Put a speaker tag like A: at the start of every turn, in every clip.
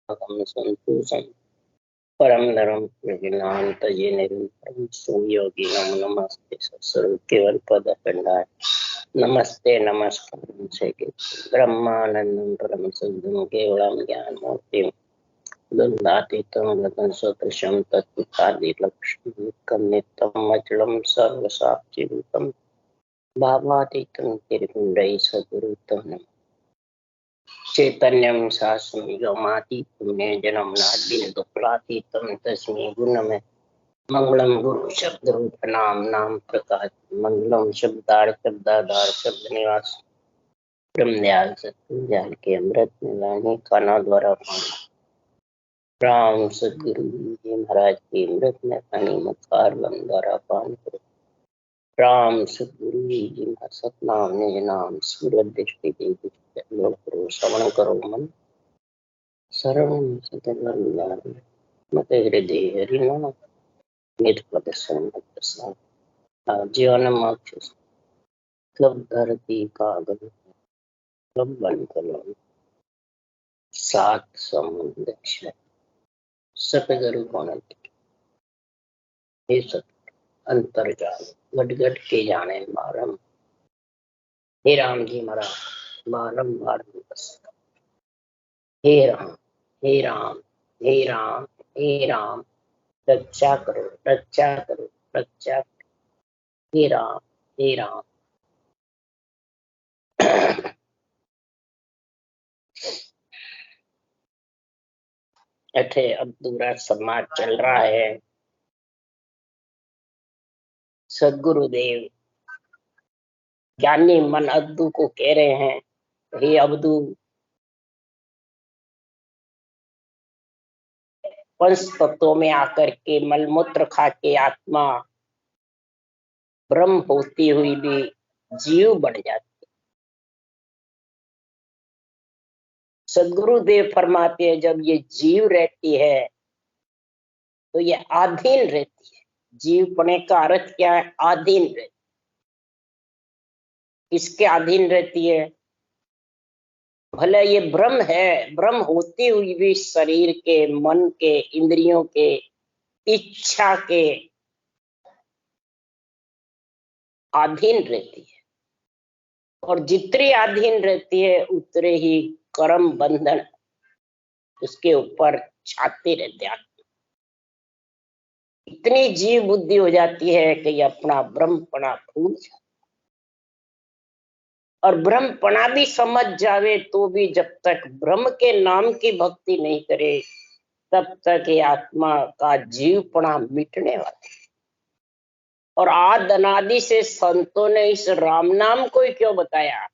A: संतोषं परम नरम प्रज्ञानतये निरंतरं सुयोगिनं नमस्ते सत्सर्व केवल पद खंडाय नमस्ते नमस्कारं से ब्रह्मानंदं परम सिद्धं केवलम ज्ञान मूर्तिं द्वंद्वातीतं गगन सदृशं तत्त्वादिलक्ष्यं नित्यं अचलं सर्वसाक्षिभूतं भावातीतं त्रिगुणैः सद्गुरुतं चैतन्यं शास्त्रं योमातीतं जन्म नादिन दुःखलातीतं तस्मै गुणमें मंगलम गुरु शब्द रूप नाम नाम प्रकाश मंगलम शब्दार्थ शब्दाधार शब्द निवास ब्रह्मदयाल सत्याल के अमृत निलानी काना द्वारा पाना राम सदगुरु जी महाराज के अमृत में पानी मकार द्वारा पान करो राम सदगुरु जी सतनाम निज नाम सूरत दृष्टि देवी करो श्रवण करो मन सर्वं सतगुरुनाम मत हृदय हरिनाम निज प्रदर्शन जीवन मोक्ष कब धरती कागज कब बन कलम सात समुद्र सतगुरु कौन हे सत अंतर्जाल गट के जाने मारम हे राम जी महाराज बारंबार हे राम हे राम हे राम हे राम रक्षा करो रक्षा करो रक्षा करो हे राम हे राम। अठे अधूरा समाज चल रहा है। सदगुरुदेव ज्ञानी मन अब्दू को कह रहे हैं, हे अब्दू पंच तत्वों में आकर के मलमूत्र खा के आत्मा ब्रह्म होती हुई भी जीव बन जाती। सदगुरुदेव फरमाते हैं जब ये जीव रहती है तो ये आधीन रहती है। जीव पने का अर्थ क्या है? आधीन रहती। किसके अधीन रहती है? भले ये ब्रह्म है, ब्रह्म होती हुई भी शरीर के, मन के, इंद्रियों के, इच्छा के अधीन रहती है। और जितनी अधीन रहती है उतने ही कर्म बंधन उसके ऊपर छाते रहते हैं। इतनी जीव बुद्धि हो जाती है कि ये अपना ब्रह्मपना भूल जाए। और ब्रह्मपना भी समझ जावे तो भी जब तक ब्रह्म के नाम की भक्ति नहीं करे तब तक ये आत्मा का जीवपना मिटने वाला है। और आद अनादि से संतों ने इस राम नाम को ही क्यों बताया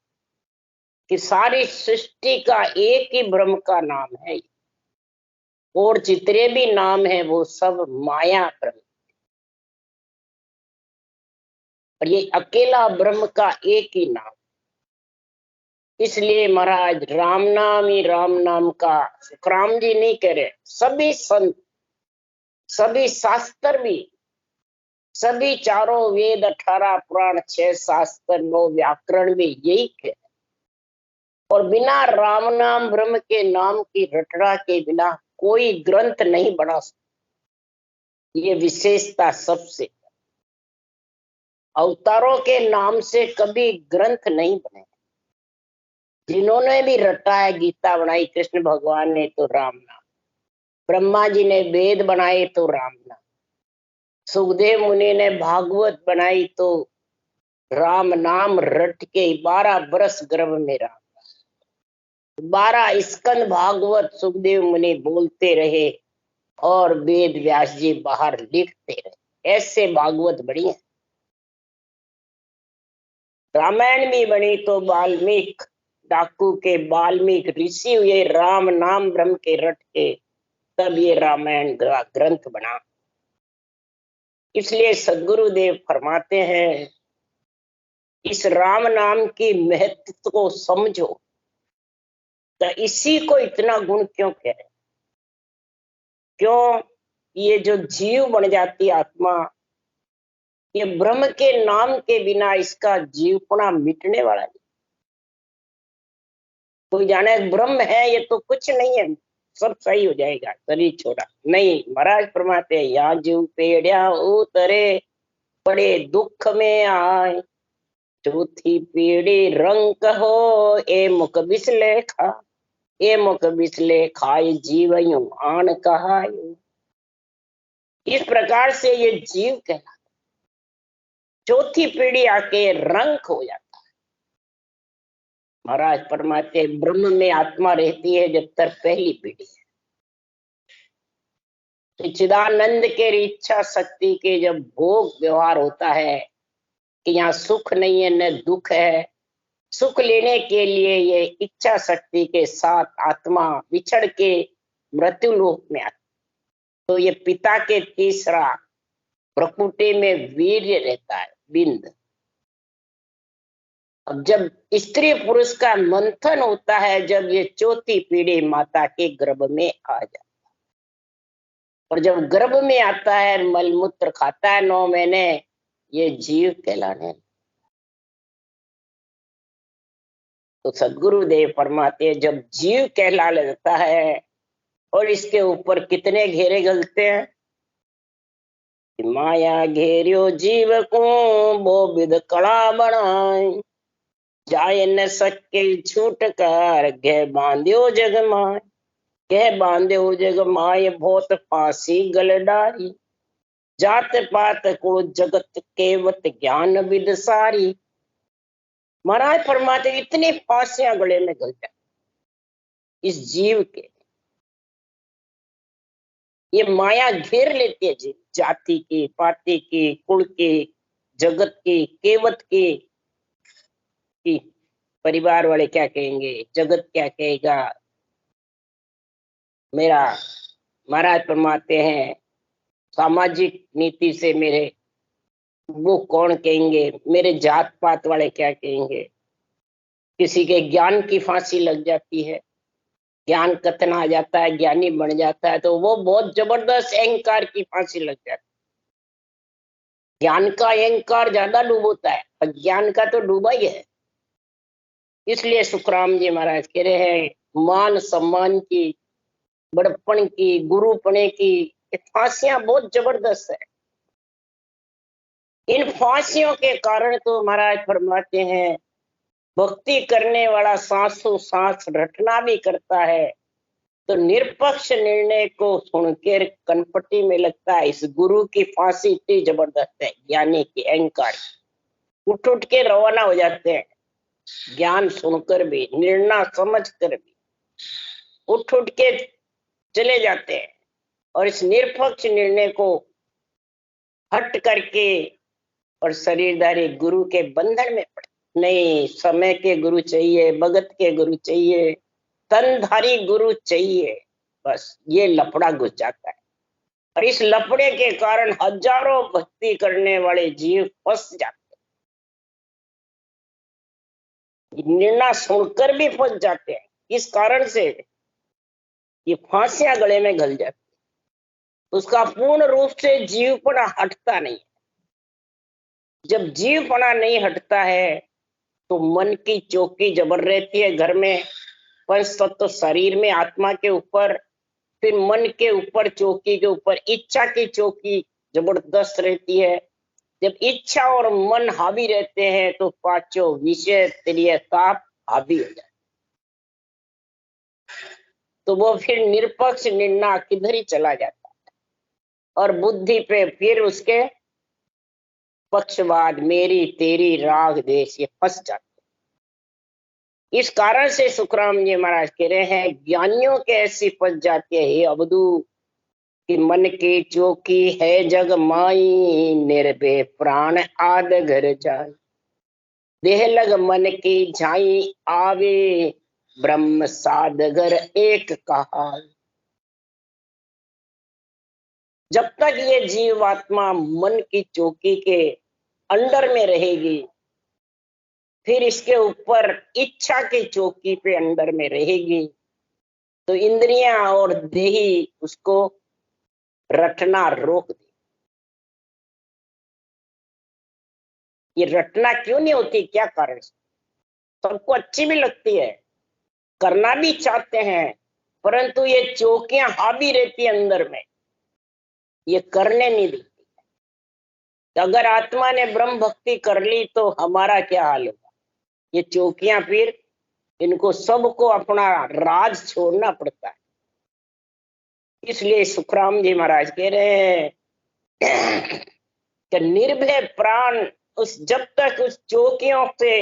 A: कि सारी सृष्टि का एक ही ब्रह्म का नाम है और जितने भी नाम है वो सब माया ब्रह्म, और ये अकेला ब्रह्म का एक ही नाम। इसलिए महाराज राम नाम ही राम नाम का सुखराम जी नहीं कह रहे, सभी संत, सभी शास्त्र भी, सभी चारों वेद, 18 पुराण, 6 शास्त्र, 9 व्याकरण भी यही कह। और बिना राम नाम ब्रह्म के नाम की रटना के बिना कोई ग्रंथ नहीं बना सकता। ये विशेषता सबसे। अवतारों के नाम से कभी ग्रंथ नहीं बने। जिन्होंने भी रटा है, गीता बनाई कृष्ण भगवान ने तो राम नाम, ब्रह्मा जी ने वेद बनाए तो राम नाम, सुखदेव मुनि ने भागवत बनाई तो राम नाम रट के 12 बरस गर्भ में राम, 12 स्कंद भागवत सुखदेव मुनि बोलते रहे और वेद व्यास जी बाहर लिखते रहे। ऐसे भागवत बनी है। रामायण भी बनी तो वाल्मीकि डाकू के वाल्मीकि ऋषि हुए राम नाम ब्रह्म के रट के, तब ये रामायण ग्रंथ बना। इसलिए सदगुरुदेव फरमाते हैं इस राम नाम की महत्व को समझो। तो इसी को इतना गुण क्यों कह रहे? क्यों? ये जो जीव बन जाती आत्मा, ये ब्रह्म के नाम के बिना इसका जीवपना मिटने वाला नहीं। कोई जाने ब्रह्म है ये तो कुछ नहीं है, सब सही हो जाएगा, शरीर छोड़ा नहीं। महाराज फरमाते हैं यहाँ जीव पेड़िया उतरे बड़े दुख में आए, चौथी पीढ़ी रंग हो ए मुख बिसले खा, ए मुख बिसले खाए जीव यूं आन कहायो। इस प्रकार से ये जीव कहलाता, चौथी पीढ़ी आके रंग हो जाता है। महाराज फरमाते ब्रह्म में आत्मा रहती है जब तक पहली पीढ़ी है। चिदानंद के इच्छा शक्ति के जब भोग व्यवहार होता है कि यहाँ सुख नहीं है न दुख है, सुख लेने के लिए ये इच्छा शक्ति के साथ आत्मा बिछड़ के मृत्यु लोक में आती, तो ये पिता के तीसरा प्रकृति में वीर्य रहता है बिंद। अब जब स्त्री पुरुष का मंथन होता है, जब ये चौथी पीढ़ी माता के गर्भ में आ जाता है, और जब गर्भ में आता है मलमूत्र खाता है 9 महीने, ये जीव कहलाने। तो सदगुरुदेव फरमाते हैं जब जीव कहला लेता है और इसके ऊपर कितने घेरे गलते हैं, माया घेरियो जीव को वो विध कड़ा बनाए, जाए न सके छूट कर गह बांध्यो जग माय, गह बांध्यो जग माय बहुत फांसी गल डारी, जात पात को जगत केवत ज्ञान विद सारी। महाराज फरमाते इतनी फांसियां गले में गल जाती इस जीव के, ये माया घेर लेती है जीव, जाति की, पाति की, कुल की, जगत की, केवत की, परिवार वाले क्या कहेंगे, जगत क्या कहेगा मेरा। महाराज फरमाते हैं सामाजिक नीति से मेरे वो कौन कहेंगे, मेरे जात पात वाले क्या कहेंगे। किसी के ज्ञान की फांसी लग जाती है, ज्ञान कथन आ जाता है, ज्ञानी बन जाता है, तो वो बहुत जबरदस्त अहंकार की फांसी लग जाती है। ज्ञान का अहंकार ज्यादा डूबोता है, अज्ञान का तो डूबा ही है। इसलिए सुखराम जी महाराज कह रहे हैं मान सम्मान की, बड़प्पन की, गुरुपने की फांसियां बहुत जबरदस्त है। इन फांसियों के कारण तो महाराज फरमाते हैं भक्ति करने वाला सांसों सांस रटना भी करता है, तो निरपक्ष निर्णय को सुनकर कनपट्टी में लगता है इस गुरु की फांसी इतनी जबरदस्त है। ज्ञानी की अहंकार उठ उठ के रवाना हो जाते हैं, ज्ञान सुनकर भी, निर्णय समझ कर भी उठ उठ के चले जाते हैं, और इस निरपक्ष निर्णय को हट करके और शरीरधारी गुरु के बंधन में पड़े। नहीं, समय के गुरु चाहिए, भगत के गुरु चाहिए, तनधारी गुरु चाहिए, बस ये लफड़ा घुस जाता है। और इस लफड़े के कारण हजारों भक्ति करने वाले जीव फंस जाते हैं, निर्णय सुनकर भी फंस जाते हैं। इस कारण से ये फांसियां गले में गल जाती है, उसका पूर्ण रूप से जीवपना हटता नहीं है। जब जीवपना नहीं हटता है तो मन की चौकी जबर रहती है घर में, पंच तत्व शरीर में, आत्मा के ऊपर, फिर मन के ऊपर, चौकी के ऊपर इच्छा की चौकी जबरदस्त रहती है। जब इच्छा और मन हावी रहते हैं तो पांचों विषय त्रिय ताप हावी हो जाए, तो वो फिर निरपक्ष निर्णय किधर ही चला जाता है, और बुद्धि पे फिर उसके पक्षवाद, मेरी तेरी, राग देश, ये फंस जाते। इस कारण से सुखराम जी महाराज कह रहे हैं ज्ञानियों के ऐसी फंस जाती है हे अवधू कि मन की चौकी है जग माई, निर्भय प्राण आद घर जाए, देह लग मन की झाई आवे, ब्रह्म साध घर एक कहा। जब तक ये जीवात्मा मन की चौकी के अंडर में रहेगी, फिर इसके ऊपर इच्छा की चौकी पे अंदर में रहेगी, तो इंद्रियां और देही उसको रटना रोक दे। ये रटना क्यों नहीं होती, क्या कारण? सबको अच्छी भी लगती है, करना भी चाहते हैं, परंतु ये चौकियां हावी रहती है अंदर में, ये करने नहीं देती। तो अगर आत्मा ने ब्रह्म भक्ति कर ली तो हमारा क्या हाल होगा? ये चौकियां फिर इनको सबको अपना राज छोड़ना पड़ता है। इसलिए सुखराम जी महाराज कह रहे हैं कि निर्भय प्राण उस जब तक उस चौकियों से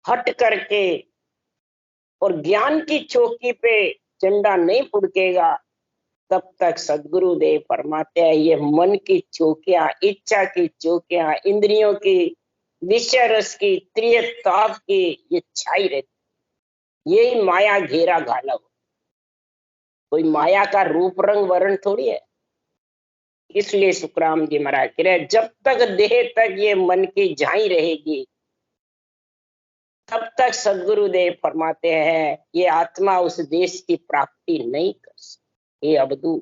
A: हट करके और ज्ञान की चौकी पे झंडा नहीं फुड़केगा, तब तक सदगुरुदेव फरमाते हैं ये मन की चौकियां, इच्छा की चौकियां, इंद्रियों की, विषय रस की, त्रिय ताप की, ये छाई रहती। यही माया घेरा घालव। कोई माया का रूप रंग वर्ण थोड़ी है। इसलिए सुखराम जी महाराज कह रहे जब तक देह तक ये मन की झाई रहेगी, तब तक सदगुरुदेव फरमाते हैं ये आत्मा उस देश की प्राप्ति नहीं कर सकती। ये अवधू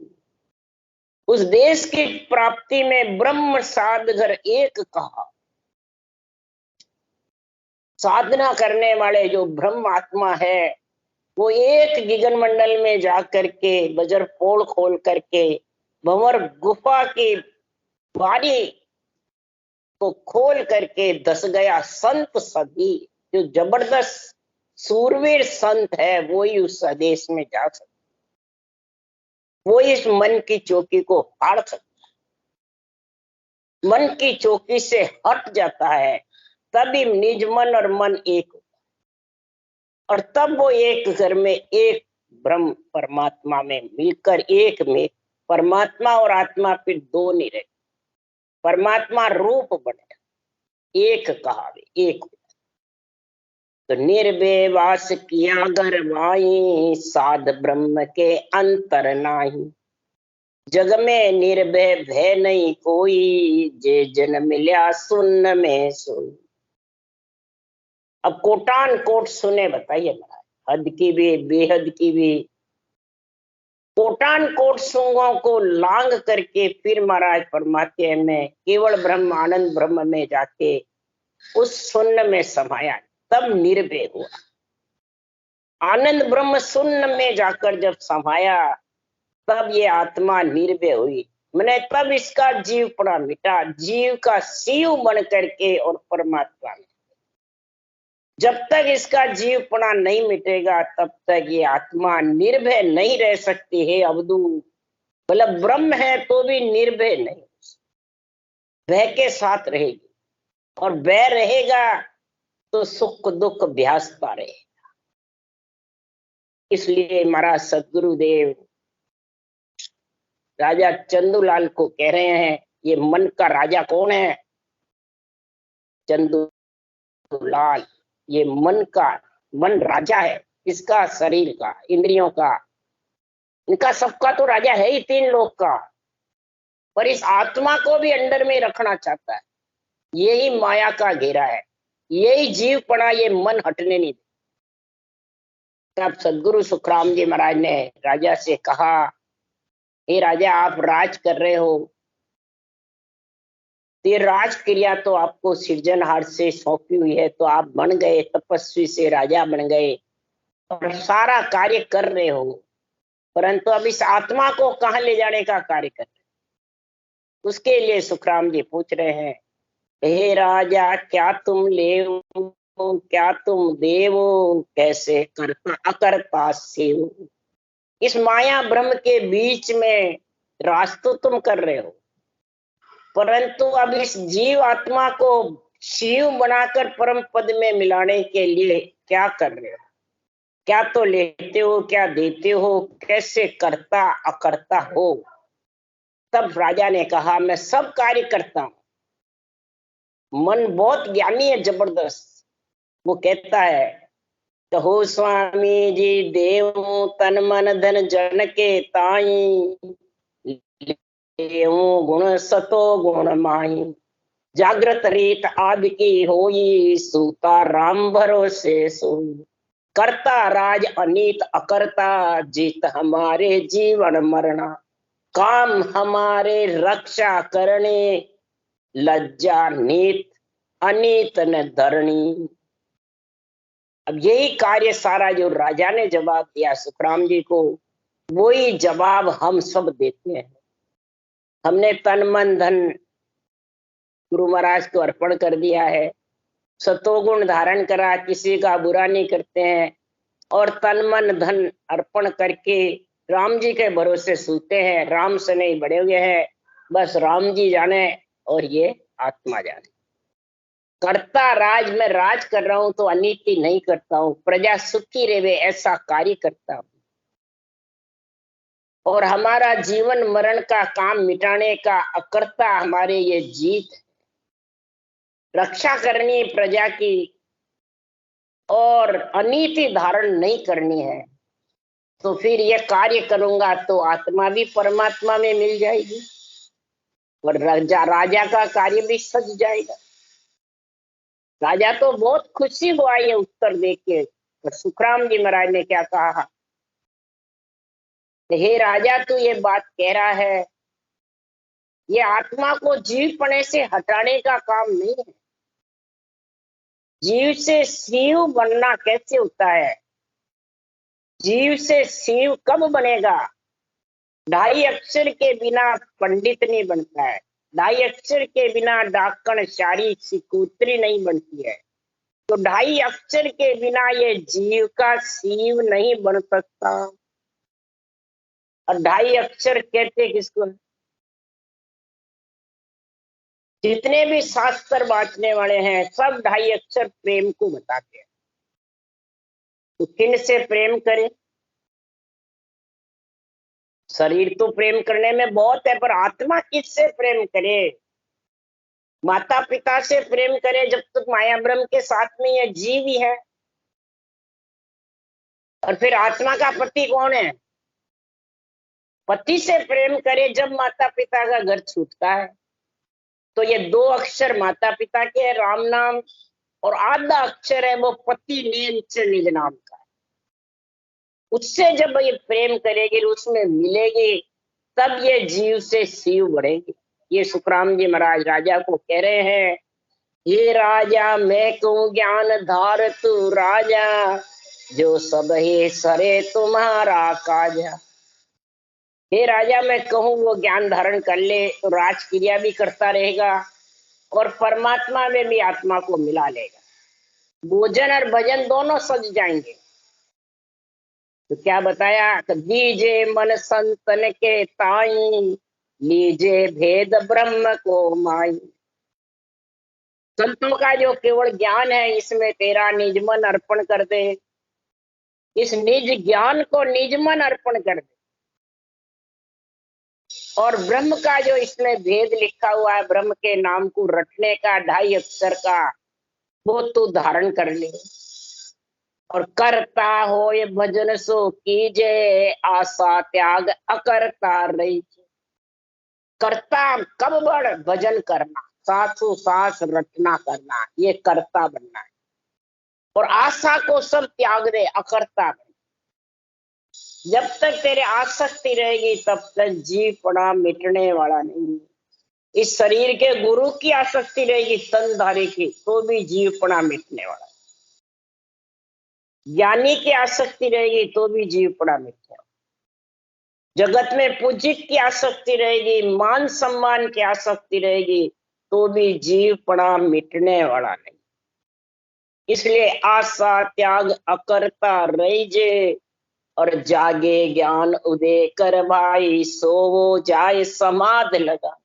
A: उस देश की प्राप्ति में ब्रह्म साधगर एक कहा। साधना करने वाले जो ब्रह्म आत्मा है वो एक गिगन मंडल में जा करके बजर पोल खोल करके भंवर गुफा की बारी को खोल करके दस गया संत सभी। जो जबरदस्त सूरवीर संत है वो ही उस आदेश में जा सकता, वो इस मन की चौकी को फाड़ सकता, मन की चौकी से हट जाता है, तभी निज मन और मन एक होता है। और तब वो एक घर में एक ब्रह्म परमात्मा में मिलकर एक में परमात्मा और आत्मा फिर दो नहीं रहे, परमात्मा रूप बने, एक कहावे, एक। तो निर्भय वास किया घर माही, साध ब्रह्म के अंतर नाही। जग में निर्भय भय नहीं कोई, जे जन मिल्या सुन में सोई। अब कोटान कोट सुने बताइए महाराज, हद की भी बेहद की भी कोटान कोट सुंगों को लांग करके फिर महाराज फरमाते हैं मैं केवल ब्रह्म आनंद ब्रह्म में जाके उस शून्य में समाया, तब निर्भय हुआ। आनंद ब्रह्म शून्य में जाकर जब समाया तब ये आत्मा निर्भय हुई। मैंने तब इसका जीवपना मिटा, जीव का शिव बन करके और परमात्मा में। जब तक इसका जीवपना नहीं मिटेगा तब तक ये आत्मा निर्भय नहीं रह सकती है अवधू। मतलब ब्रह्म है तो भी निर्भय नहीं, भय के साथ रहेगी, और भय रहेगा तो सुख दुख भ्यासता रहेगा। इसलिए महाराज सदगुरुदेव राजा चंदूलाल को कह रहे हैं ये मन का राजा कौन है? चंदूलाल, ये मन राजा है, इसका शरीर का, इंद्रियों का, इनका सबका तो राजा है ही, तीन लोक का। पर इस आत्मा को भी अंडर में रखना चाहता है। यही माया का घेरा है, यही जीवपना, ये मन हटने नहीं देता। तब सदगुरु सुखराम जी महाराज ने राजा से कहा हे राजा आप राज कर रहे हो, ये राज क्रिया तो आपको सृजनहार से सौंपी हुई है, तो आप बन गए, तपस्वी से राजा बन गए और सारा कार्य कर रहे हो, परंतु अब इस आत्मा को कहाँ ले जाने का कार्य कर रहे? उसके लिए सुखराम जी पूछ रहे हैं हे राजा क्या तुम लेव, क्या तुम देव, कैसे करता अकर्ता सेव। इस माया ब्रह्म के बीच में राज तो तुम कर रहे हो, परंतु अब इस जीव आत्मा को शिव बनाकर परम पद में मिलाने के लिए क्या कर रहे हो? क्या तो लेते हो, क्या देते हो, कैसे करता अकर्ता हो? तब राजा ने कहा मैं सब कार्य करता हूं। मन बहुत ज्ञानी है, जबरदस्त। वो कहता है कहो स्वामी जी देव तन मन धन जन के ताई, गुण सतो गुण माही। जागृत रीत आदि की होई, सूता राम भरोसे सोई। करता राज अनीत अकर्ता, जीत हमारे जीवन मरना। काम हमारे रक्षा करने, लज्जा नीत अनीत न धरणी। अब यही कार्य सारा जो राजा ने जवाब दिया सुखराम जी को, वही जवाब हम सब देते हैं। हमने तन मन धन गुरु महाराज को अर्पण कर दिया है, सतोगुण धारण करा, किसी का बुरा नहीं करते हैं, और तन मन धन अर्पण करके राम जी के भरोसे सूते हैं। राम से नहीं बड़े हुए हैं, बस राम जी जाने और ये आत्मा जाने। करता राज, मैं राज कर रहा हूं तो अनीति नहीं करता हूं, प्रजा सुखी रहे ऐसा कार्य करता हूं। और हमारा जीवन मरण का काम मिटाने का अकर्ता हमारे ये जीत है। रक्षा करनी प्रजा की और अनीति धारण नहीं करनी है, तो फिर ये कार्य करूंगा तो आत्मा भी परमात्मा में मिल जाएगी और राजा का कार्य भी सज जाएगा। राजा तो बहुत खुशी हुआ ये उत्तर देके। और सुखराम जी महाराज ने क्या कहा, हे राजा तू ये बात कह रहा है, ये आत्मा को जीवपणे से हटाने का काम नहीं है। जीव से शिव बनना कैसे होता है? जीव से शिव कब बनेगा? 2.5 अक्षर के बिना पंडित नहीं बनता है, 2.5 अक्षर के बिना डाकण शारी सिकूतरी नहीं बनती है। तो 2.5 अक्षर के बिना ये जीव का शिव नहीं बन सकता। और 2.5 अक्षर कहते किसको? जितने भी शास्त्र बांटने वाले हैं सब 2.5 अक्षर प्रेम को बताते हैं। तो किन से प्रेम करें? शरीर तो प्रेम करने में बहुत है, पर आत्मा किससे प्रेम करे? माता पिता से प्रेम करे जब तक माया ब्रह्म के साथ में ये जीव ही है। और फिर आत्मा का पति कौन है? पति से प्रेम करे जब माता पिता का घर छूटता है। तो ये 2 अक्षर माता पिता के है, राम नाम, और आधा अक्षर है वो पति नेम से निज नाम का। उससे जब ये प्रेम करेगी, उसमें मिलेगी, तब ये जीव से शिव बढ़ेगी। ये सुखराम जी महाराज राजा को कह रहे हैं, ये राजा मैं कहूँ ज्ञान धार तू राजा, जो सब ही सरे तुम्हारा काजा। हे राजा मैं कहूँ वो ज्ञान धारण कर ले तो राजक्रिया भी करता रहेगा और परमात्मा में भी आत्मा को मिला लेगा। भोजन और भजन दोनों सज जाएंगे। तो क्या बताया? दीजे मन संतन के ताई, लीजे भेद ब्रह्म को माई। संतों का जो केवल ज्ञान है, इसमें तेरा निज मन अर्पण कर दे। इस निज ज्ञान को निज मन अर्पण कर दे। और ब्रह्म का जो इसमें भेद लिखा हुआ है, ब्रह्म के नाम को रटने का 2.5 अक्षर का, वो तू धारण कर ले। और करता हो ये भजन सो कीजे, आशा त्याग अकर्ता रही। करता कब बढ़? भजन करना, सासु सास रटना करना, ये करता बनना है। और आशा को सब त्याग दे, अकर्ता बन। जब तक तेरे आसक्ति रहेगी तब तक जीवपना मिटने वाला नहीं। इस शरीर के गुरु की आसक्ति रहेगी, तनधारी की, तो भी जीवपना मिटने वाला। ज्ञानी की आसक्ति रहेगी तो भी जीवपना मिटने वाला। जगत में पूज्य की आसक्ति रहेगी, मान सम्मान की आसक्ति रहेगी, तो भी जीवपना मिटने वाला नहीं। इसलिए आशा त्याग अकर्ता रहीजे, और जागे ज्ञान उदय कर भाई, सोवो जाए समाध लगा।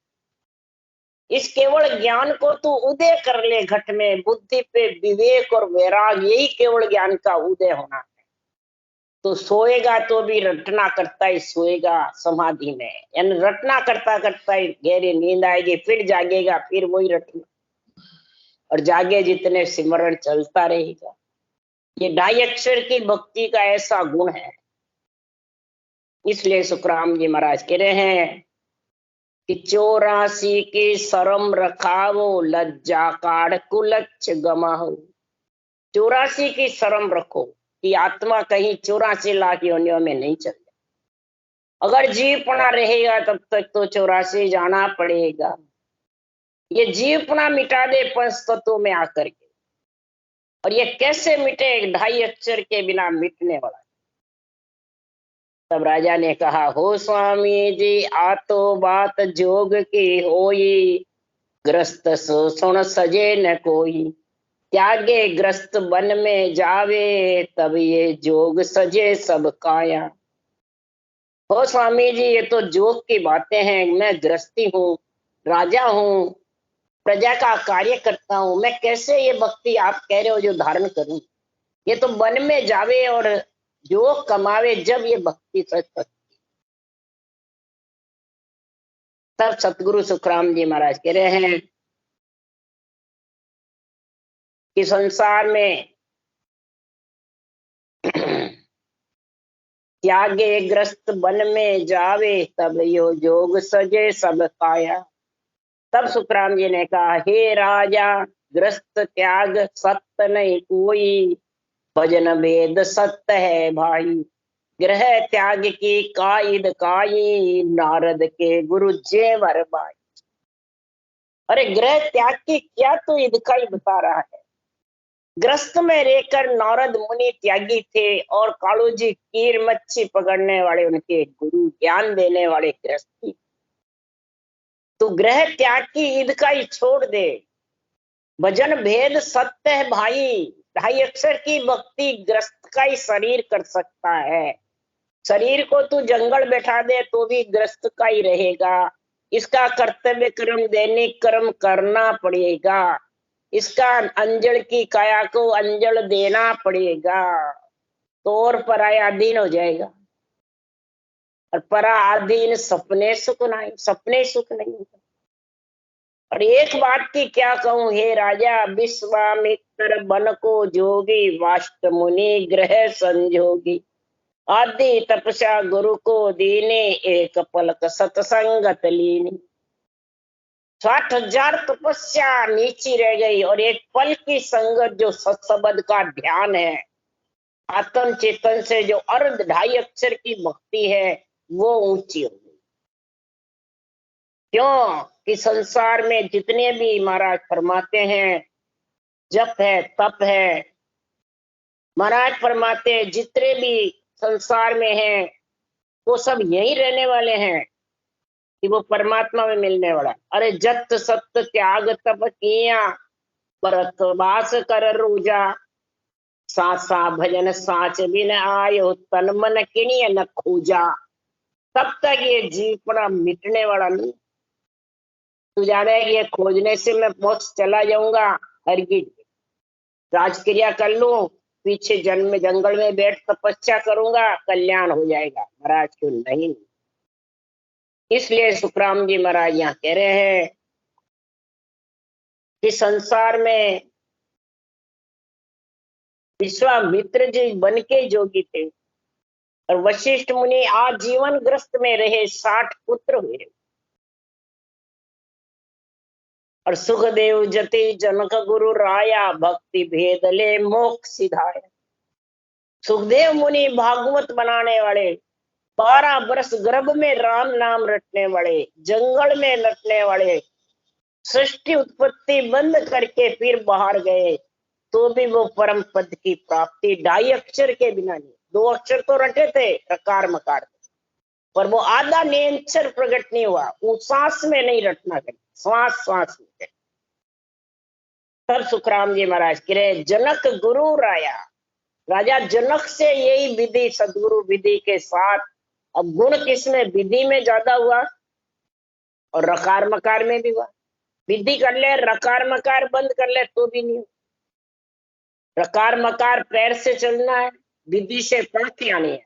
A: इस केवल ज्ञान को तू उदय कर ले घट में, बुद्धि पे विवेक और वैराग, यही केवल ज्ञान का उदय होना है। तो सोएगा तो भी रटना करता ही सोएगा समाधि में, यानी रटना करता करता ही गहरी नींद आएगी, फिर जागेगा, फिर वही रटना, और जागे जितने सिमरण चलता रहेगा। ये 2.5 अक्षर की भक्ति का ऐसा गुण है। इसलिए सुखराम जी महाराज कह रहे हैं कि 84 की शरम रखावो, लज्जा काढ़ कुलच्छ गमाहो। 84 की शरम रखो कि आत्मा कहीं 84 लाख योनियों में नहीं चल जाए। अगर जीवपना रहेगा तब तक तो 84 जाना पड़ेगा। ये जीवपना मिटा दे 5 तत्वों में आकर के, और ये कैसे मिटे? 2.5 अक्षर के बिना मिटने वाला। तब राजा ने कहा, हो स्वामी जी, आ तो बात जोग की होई, ग्रस्त सो सुन सजे न कोई, त्यागे ग्रस्त वन में जावे, तब ये जोग सजे सब काया। हो स्वामी जी, ये तो जोग की बातें हैं। मैं गृहस्थी हूँ, राजा हूँ, प्रजा का कार्य करता हूँ, मैं कैसे ये भक्ति आप कह रहे हो जो धारण करूं? ये तो वन में जावे और जो कमावे, जब ये भक्ति सच सच। तब सतगुरु सुखराम जी महाराज कह रहे हैं कि संसार में त्यागे ग्रस्त वन में जावे, तब यो जोग सजे सब काया। तब सुखराम जी ने कहा, हे राजा, ग्रस्त त्याग सत्य नहीं कोई, भजन वेद सत्य है भाई, ग्रह त्याग की कायद काई, नारद के गुरु जेवर बाई। अरे ग्रह त्याग की क्या तो ईद का ही बता रहा है। ग्रस्त में रहकर नारद मुनि त्यागी थे, और कालू जी कीर मच्छी पकड़ने वाले उनके गुरु, ज्ञान देने वाले गृहस्थी। तो ग्रह त्याग की ईद का ही छोड़ दे, भजन भेद सत्य है भाई। 2.5 अक्षर की भक्ति ग्रस्त का ही शरीर कर सकता है। शरीर को तू जंगल बैठा दे तो भी ग्रस्त का ही रहेगा। इसका कर्तव्य कर्म दैनिक कर्म करना पड़ेगा। इसका अंजल की काया को अंजल देना पड़ेगा, तो और पराया अधीन हो जाएगा। और परा अधीन सपने सुख नहीं, सपने सुख नहीं होगा। और एक बात की क्या कहूं, हे राजा, विश्वामित्र बन को जोगी, वाष्ट मुनि ग्रह संजोगी, आदि तपस्या गुरु को दीने, एक पलक सत्संगत लीनी। 60,000 तपस्या नीची रह गई, और एक पल की संगत जो सत्सबद का ध्यान है, आत्म चेतन से जो अर्ध 2.5 अक्षर की भक्ति है, वो ऊंची हो गई। क्यों कि संसार में जितने भी महाराज फरमाते हैं जप है, तप है, महाराज फरमाते हैं जितने भी संसार में हैं वो सब यही रहने वाले हैं कि वो परमात्मा में मिलने वाला। अरे जत सत्य त्याग तप किया, परत वास कर रूजा, सासा भजन साच बिन आयो, तन मन किनिय न खूजा। तब तक ये जीवपड़ा मिटने वाला नहीं। तू जाने ये खोजने से मैं मोक्ष चला जाऊंगा, हर की राजक्रिया कर लूं, पीछे जन्म में जंगल में बैठ तपस्या करूंगा, कल्याण हो जाएगा। महाराज क्यों नहीं। इसलिए सुखराम जी महाराज यहाँ कह रहे हैं कि संसार में विश्वामित्र जी बन के जोगी थे, और वशिष्ठ मुनि आजीवन ग्रस्त में रहे, 60 पुत्र हुए। और सुखदेव जति जनक गुरु राया, भक्ति भेद ले मोक्ष सिधाया। सुखदेव मुनि भागवत बनाने वाले, 12 वर्ष गर्भ में राम नाम रटने वाले, जंगल में लटने वाले, सृष्टि उत्पत्ति बंद करके फिर बाहर गए, तो भी वो परम पद की प्राप्ति 2.5 अक्षर के बिना नहीं। 2 अक्षर तो रटे थे, रकार मकार, पर वो आधा निरंतर प्रकट नहीं हुआ। वो सांस में नहीं रटना कर, श्वास श्वास में। तब सुखराम जी महाराज कह रहे, जनक गुरु राया, राजा जनक से यही विधि, सदगुरु विधि के साथ। अब गुण किसमें? विधि में ज्यादा हुआ और रकार मकार में भी हुआ। विधि कर ले, रकार मकार बंद कर ले तो भी नहीं। रकार मकार पैर से चलना है, विधि से पांखें आनी है।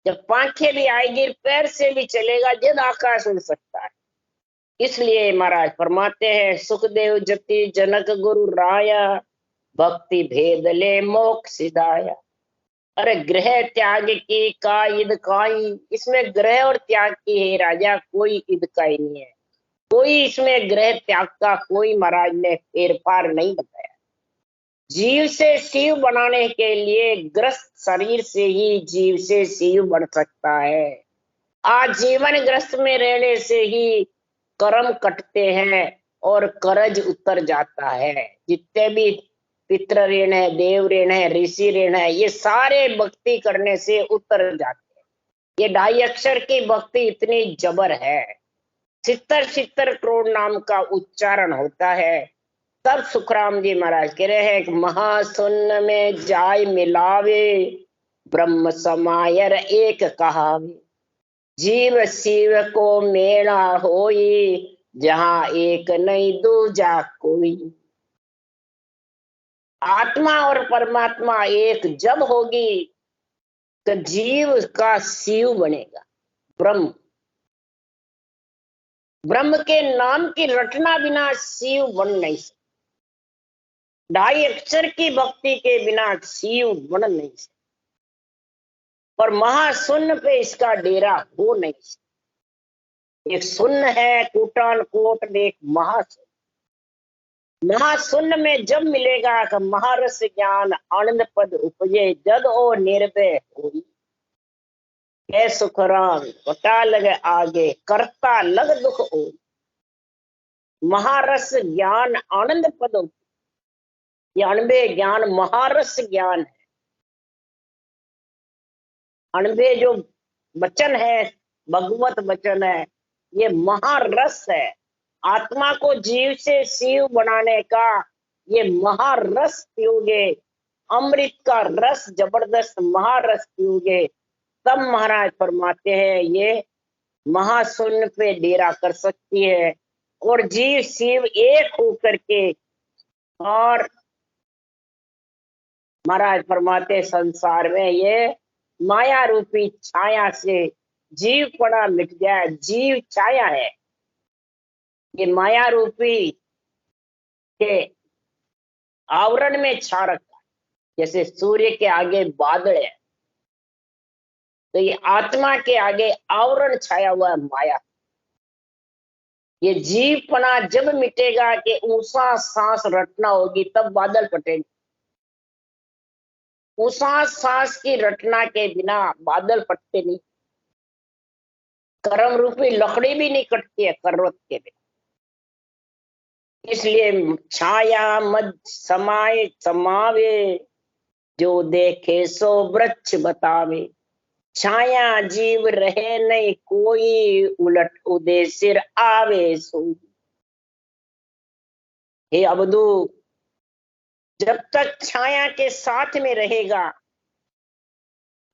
A: जब पांखें भी आएगी, पैर से भी चलेगा, जब आकाश उड़ सकता है। इसलिए महाराज फरमाते हैं, सुखदेव जति जनक गुरु राया, भक्ति भेद ले मोक्ष सिधाया। अरे ग्रह त्याग की का ईद काई, इसमें ग्रह और त्याग की है राजा, कोई ईद काई नहीं है। कोई इसमें ग्रह त्याग का कोई महाराज ने फेरफार नहीं बताया। जीव से शिव बनाने के लिए ग्रस्त शरीर से ही जीव से शिव बन सकता है। आजीवन ग्रस्त में रहने से ही कर्म कटते हैं और कर्ज उतर जाता है। जितने भी पितृ ऋण है, देव ऋण है, ऋषि ऋण है, ये सारे भक्ति करने से उतर जाते हैं। ये 2.5 अक्षर की भक्ति इतनी जबर है, 70 करोड़ नाम का उच्चारण होता है। तब सुखराम जी महाराज कह रहे हैं, महाशून्य में जाय मिलावे, ब्रह्म समायर एक कहावे, जीव शिव को मेला होई, जहां एक नहीं दूजा कोई। आत्मा और परमात्मा एक जब होगी तो जीव का शिव बनेगा, ब्रह्म। ब्रह्म के नाम की रटना बिना शिव बन नहीं सकता, 2.5 अक्षर की भक्ति के बिना शिव बन नहीं सकता, और महाशून्य पे इसका डेरा हो नहीं सकता। एक शून्य है कूटान कोट, एक महाशून्य। महाशून्य में जब मिलेगा कि महारस ज्ञान आनंद पद उपजे, जद ओ निर्भय होई, हे सुखराम वटा लग आगे, करता लग दुख हो। महारस ज्ञान आनंद पद, ये अणबे ज्ञान महारस ज्ञान है। अणबे जो वचन है, भगवत वचन है, ये महारस है। आत्मा को जीव से शिव बनाने का ये महारस पियोगे, अमृत का रस, जबरदस्त महारस पियोगे, तब महाराज फरमाते हैं ये महाशून्य पे डेरा कर सकती है, और जीव शिव एक होकर के। और महाराज फरमाते संसार में ये माया रूपी छाया से जीव पड़ा मिट जाए। जीव छाया है, ये माया रूपी के आवरण में छा रखा है, जैसे सूर्य के आगे बादल है, तो ये आत्मा के आगे आवरण छाया हुआ है माया। ये जीवपना जब मिटेगा कि ऊंचा सांस रटना होगी, तब बादल फटेंगे। ऊंचा सांस की रटना के बिना बादल फटते नहीं। कर्म रूपी लकड़ी भी नहीं कटती है करवत के बिना। इसलिए छाया मध समाये समावे, जो देखे सो वृक्ष बतावे, छाया जीव रहे नहीं कोई, उलट उदय सिर आवे सोई। हे अवधू, जब तक छाया के साथ में रहेगा,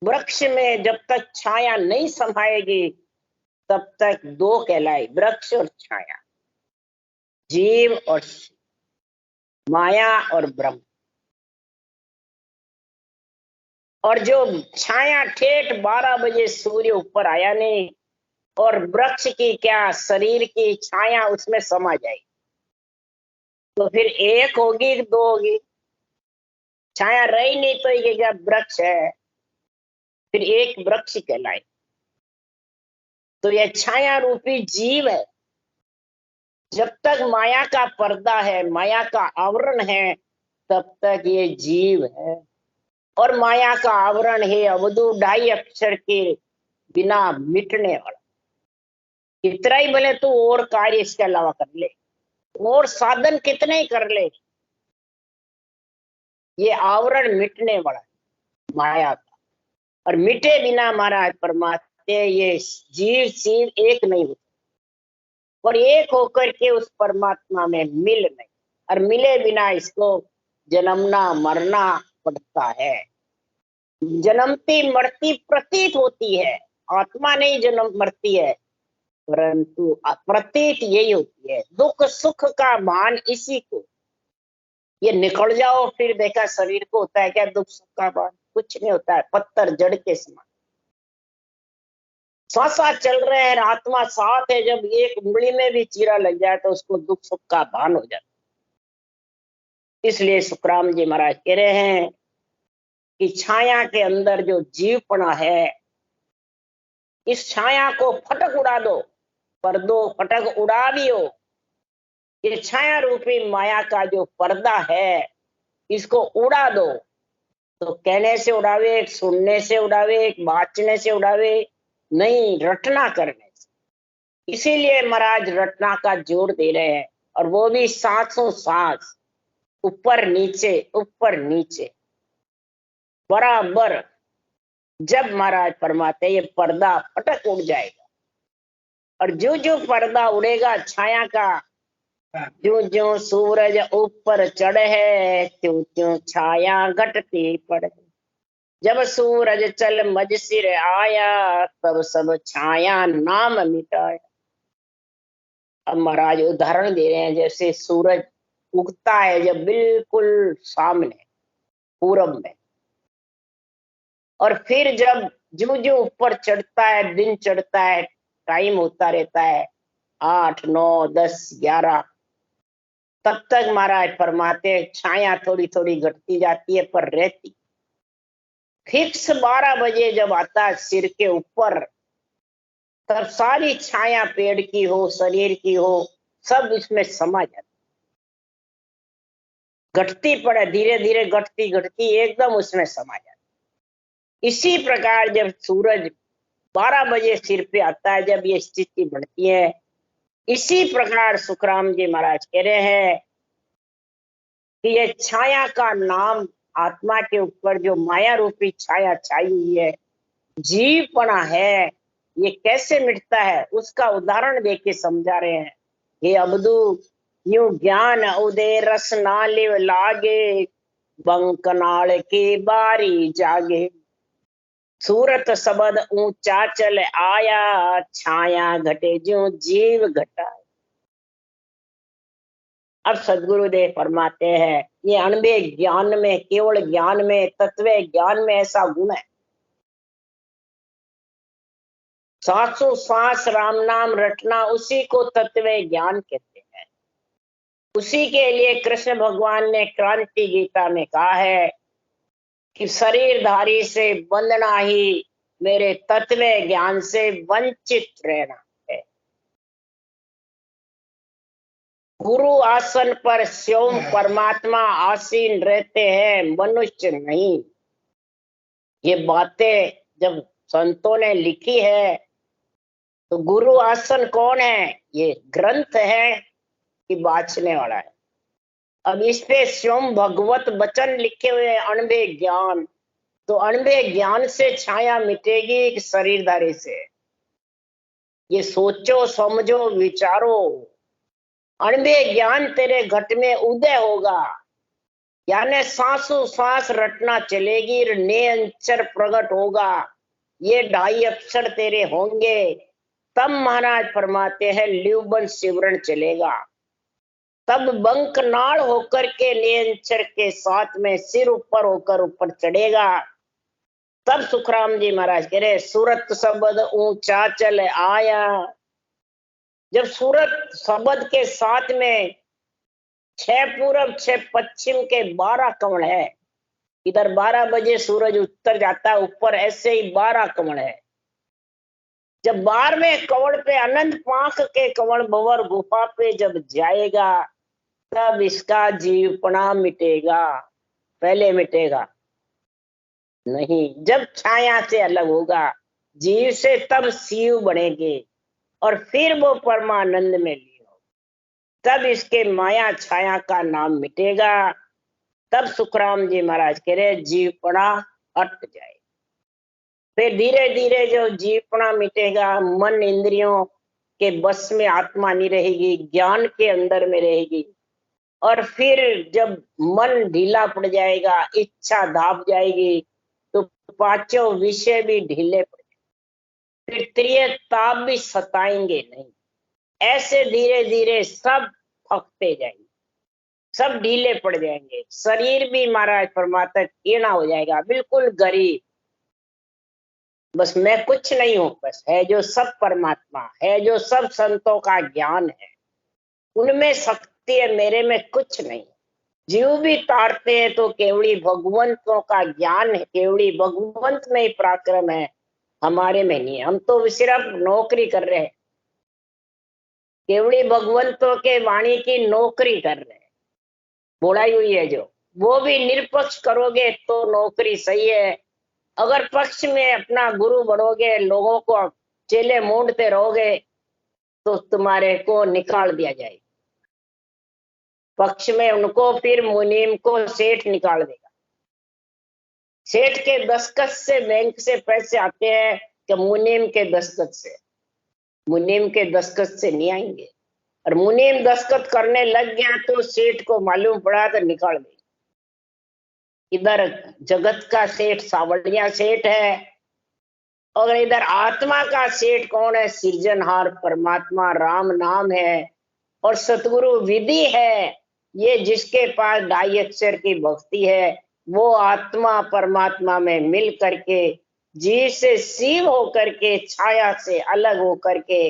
A: वृक्ष में जब तक छाया नहीं समाएगी, तब तक दो कहलाए, वृक्ष और छाया, जीव और माया और ब्रह्म। और जो छाया ठेठ 12 बजे सूर्य ऊपर आया नहीं, और वृक्ष की क्या शरीर की छाया उसमें समा जाएगी, तो फिर एक होगी कि दो होगी? छाया रही नहीं तो ये क्या वृक्ष है, फिर एक वृक्ष कहलाए। तो यह छाया रूपी जीव है। जब तक माया का पर्दा है, माया का आवरण है, तब तक ये जीव है। और माया का आवरण है अवधू 2.5 अक्षर के बिना मिटने वाला। इतना ही भले तू और कार्य इसके अलावा कर ले, और साधन कितने ही कर ले, ये आवरण मिटने वाला है माया का। और मिटे बिना महाराज परमात्मा ये जीव शिव एक नहीं होता, और एक होकर के उस परमात्मा में मिल नहीं। और मिले बिना इसको जन्मना मरना पड़ता है। जन्मती मरती प्रतीत होती है, आत्मा नहीं जन्म मरती है, परंतु प्रतीत यही होती है। दुख सुख का भान इसी को, ये निकल जाओ फिर देखा शरीर को होता है क्या दुख सुख का भान? कुछ नहीं होता है, पत्थर जड़ के समान। श्वासा चल रहे हैं, आत्मा साथ है, जब एक उंगली में भी चीरा लग जाए तो उसको दुख सुख का भान हो जाता। इसलिए सुखराम जी महाराज कह रहे हैं कि छाया के अंदर जो जीवपना है, इस छाया को फटक उड़ा दो, पर दो फटक उड़ा भी हो। ये छाया रूपी माया का जो पर्दा है, इसको उड़ा दो। तो कहने से उड़ावे, सुनने से उड़ावे, बाचने से उड़ावे नहीं, रटना करने से। इसीलिए महाराज रटना का जोर दे रहे हैं, और वो भी सांसों सांस। ऊपर नीचे बराबर। जब महाराज फरमाते ये पर्दा फटक उड़ जाएगा, और जो जो पर्दा उड़ेगा छाया का, जो जो सूरज ऊपर चढ़े है, त्यों त्यों छाया घटती पड़े। जब सूरज चल मज सिर आया, तब सब छाया नाम मिटाया। अब महाराज उदाहरण दे रहे हैं, जैसे सूरज उगता है जब बिल्कुल सामने पूरब में, और फिर जब जो जो ऊपर चढ़ता है, दिन चढ़ता है, टाइम होता रहता है 8, 9, 10, 11, तब तक महाराज फरमाते छाया थोड़ी थोड़ी घटती जाती है पर रहती। फिक्स 12 बजे जब आता है सिर के ऊपर, तब सारी छाया पेड़ की हो, शरीर की हो, सब इसमें समा जाती, घटती पड़े, धीरे धीरे घटती घटती एकदम उसमें समा जाती। इसी प्रकार जब सूरज 12 बजे सिर पे आता है, जब ये स्थिति बढ़ती है, इसी प्रकार सुखराम जी महाराज कह रहे हैं कि ये छाया का नाम आत्मा के ऊपर जो माया रूपी छाया छाई हुई है, जीवपना है, ये कैसे मिटता है उसका उदाहरण देके समझा रहे हैं। हे अबदू, यूं ज्ञान उदय रस नालिव लागे, बंकनाल की बारी जागे। सूरत सबद ऊंचा चल आया, छाया घटे ज्यों जीव घटा। अब सदगुरुदेव फरमाते हैं ये अणबे ज्ञान में, केवल ज्ञान में, तत्व ज्ञान में ऐसा गुण है। सांसों सांस राम नाम रटना, उसी को तत्व ज्ञान कहते हैं। उसी के लिए कृष्ण भगवान ने क्रांति गीता में कहा है कि शरीरधारी से बंधना ही मेरे तत्व ज्ञान से वंचित रहना है। गुरु आसन पर स्वयं परमात्मा आसीन रहते हैं, मनुष्य नहीं। ये बातें जब संतों ने लिखी है तो गुरु आसन कौन है? ये ग्रंथ है कि बांचने वाला है। अब इस पे स्वयं भगवत वचन लिखे हुए हैं, अणबे ज्ञान। तो अणबे ज्ञान से छाया मिटेगी शरीरधारी से। ये सोचो, समझो, विचारो। अणबे ज्ञान तेरे घट में उदय होगा, यानी सांसों सांस रटना चलेगी, निरंतर प्रकट होगा। ये 2.5 अक्षर तेरे होंगे, तब महाराज फरमाते हैं ल्यूबन सिमरन चलेगा। तब बंकनाल होकर के निरंतर के साथ में सिर ऊपर होकर ऊपर चढ़ेगा। तब सुखराम जी महाराज कह रहे सूरत सबद ऊंचा चल आया। जब सूरत शब्द के साथ में 6 पूरब 6 पश्चिम के 12 कमल है, इधर 12 बजे सूरज उत्तर जाता है ऊपर, ऐसे ही 12 कमल है। जब 12वें कमल पे अनंत पांख के कमल भंवर गुफा पे जब जाएगा, तब इसका जीवपना मिटेगा। पहले मिटेगा नहीं, जब छाया से अलग होगा जीव से, तब शिव बनेंगे और फिर वो परमानंद में लीन हो, तब इसके माया छाया का नाम मिटेगा। तब सुखराम जी महाराज कह रहे जीवपना हट जाए। फिर धीरे धीरे जो जीवपना मिटेगा, मन इंद्रियों के बस में आत्मा नहीं रहेगी, ज्ञान के अंदर में रहेगी। और फिर जब मन ढीला पड़ जाएगा, इच्छा धाप जाएगी, तो 5 विषय भी ढीले पड़ जाएंगे, फिर त्रिय ताप भी सताएंगे नहीं। ऐसे धीरे धीरे सब थकते जाएंगे, सब ढीले पड़ जाएंगे। शरीर भी महाराज परमात्मा कीड़ा हो जाएगा, बिल्कुल गरीब। बस मैं कुछ नहीं हूं, बस है जो सब परमात्मा है, जो सब संतों का ज्ञान है, उनमें शक्ति है, मेरे में कुछ नहीं। जीव भी तारते हैं तो केवली भगवंतों का ज्ञान है, केवली भगवंत में ही पराक्रम है, हमारे में नहीं। हम तो सिर्फ नौकरी कर रहे हैं, केवली भगवंतों के वाणी की नौकरी कर रहे हैं, बोलाई हुई है जो, वो भी निरपक्ष करोगे तो नौकरी सही है। अगर पक्ष में अपना गुरु बनोगे, लोगों को चेले मूंढते रहोगे, तो तुम्हारे को निकाल दिया जाएगा। पक्ष में उनको फिर मुनीम को सेठ निकाल देगा। सेठ के दस्तखत से बैंक से पैसे आते हैं कि मुनीम के दस्तखत से? मुनीम के दस्तखत से नहीं आएंगे। और मुनीम दस्तखत करने लग गया तो सेठ को मालूम पड़ा तो निकाल देगा। इधर जगत का सेठ सावलिया सेठ है, और इधर आत्मा का सेठ कौन है? सृजनहार परमात्मा राम नाम है और सतगुरु विधि है। ये जिसके पास ढाई अक्षर की भक्ति है वो आत्मा परमात्मा में मिल करके जीव से शिव होकर के छाया से अलग होकर के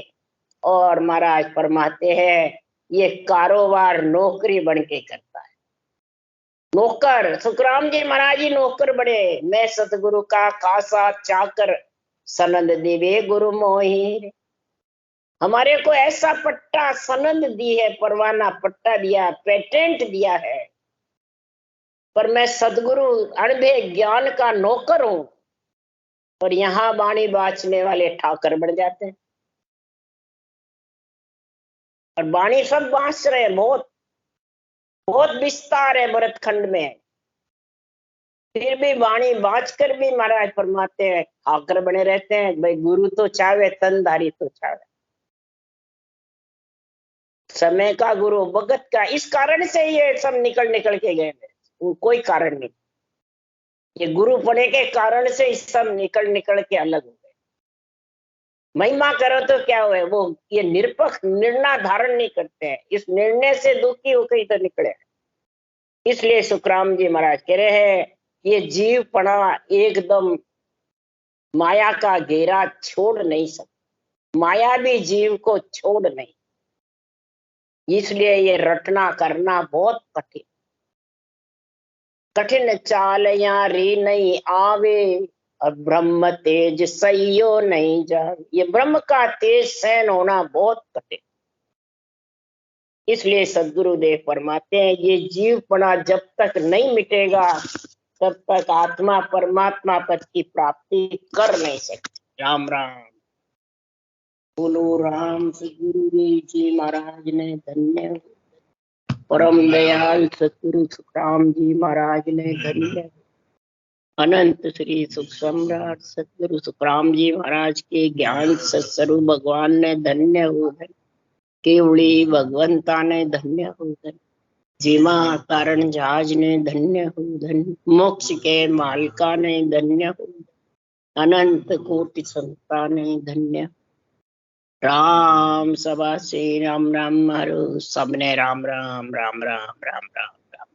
A: और महाराज फरमाते हैं ये कारोबार नौकरी बन के करता है। नौकर सुखराम जी महाराज जी नौकर बड़े, मैं सतगुरु का खासा चाकर सनंद देवे गुरु मोही। हमारे को ऐसा पट्टा सनंद दी है, परवाना पट्टा दिया, पेटेंट दिया है, पर मैं सदगुरु अणभे ज्ञान का नौकर हूं। और यहाँ बाणी बाचने वाले ठाकर बन जाते हैं और बाणी सब बांच रहे हैं। बहुत बहुत विस्तार है भरत खंड में, फिर भी वाणी बांच कर भी महाराज फरमाते हैं ठाकर बने रहते हैं। भाई गुरु तो चाहे तनधारी तो चाहे, समय का गुरु भगत का। इस कारण से ये सब निकल निकल के गए, कोई कारण नहीं। ये गुरु पने के कारण से इस सब निकल निकल के अलग हो गए। महिमा करो तो क्या हुए, वो ये निरपक्ष निर्णय धारण नहीं करते हैं, इस निर्णय से दुखी होकर इधर निकले। इसलिए सुखराम जी महाराज कह रहे हैं ये जीव पना एकदम माया का घेरा छोड़ नहीं सकता, माया भी जीव को छोड़ नहीं। इसलिए ये रटना करना बहुत कठिन, कठिन चाल या री नहीं आवे और ब्रह्म तेज सहियो नहीं जावे। ये ब्रह्म का तेज सहन होना बहुत कठिन। इसलिए सदगुरुदेव फरमाते हैं ये जीवपना जब तक नहीं मिटेगा तब तक आत्मा परमात्मा पद की प्राप्ति कर नहीं सकती। राम राम बोलो। राम सदगुरुदेव जी महाराज ने धन्य, परम दयाल सतगुरु सुखराम जी महाराज ने धन्य, अनंत श्री सुख सम्राट सतगुरु सुखराम जी महाराज के ज्ञान सत्स्वरूप भगवान ने धन्य हो धन्य, केवड़ी भगवंता ने धन्य हो धन्य, जीमा कारण जहाज ने धन्य हो धन्य, मोक्ष के मालिका ने धन्य हो, अनंत कोटि संता ने धन्य। राम सभा से राम राम हरो, सबने राम राम राम राम राम राम राम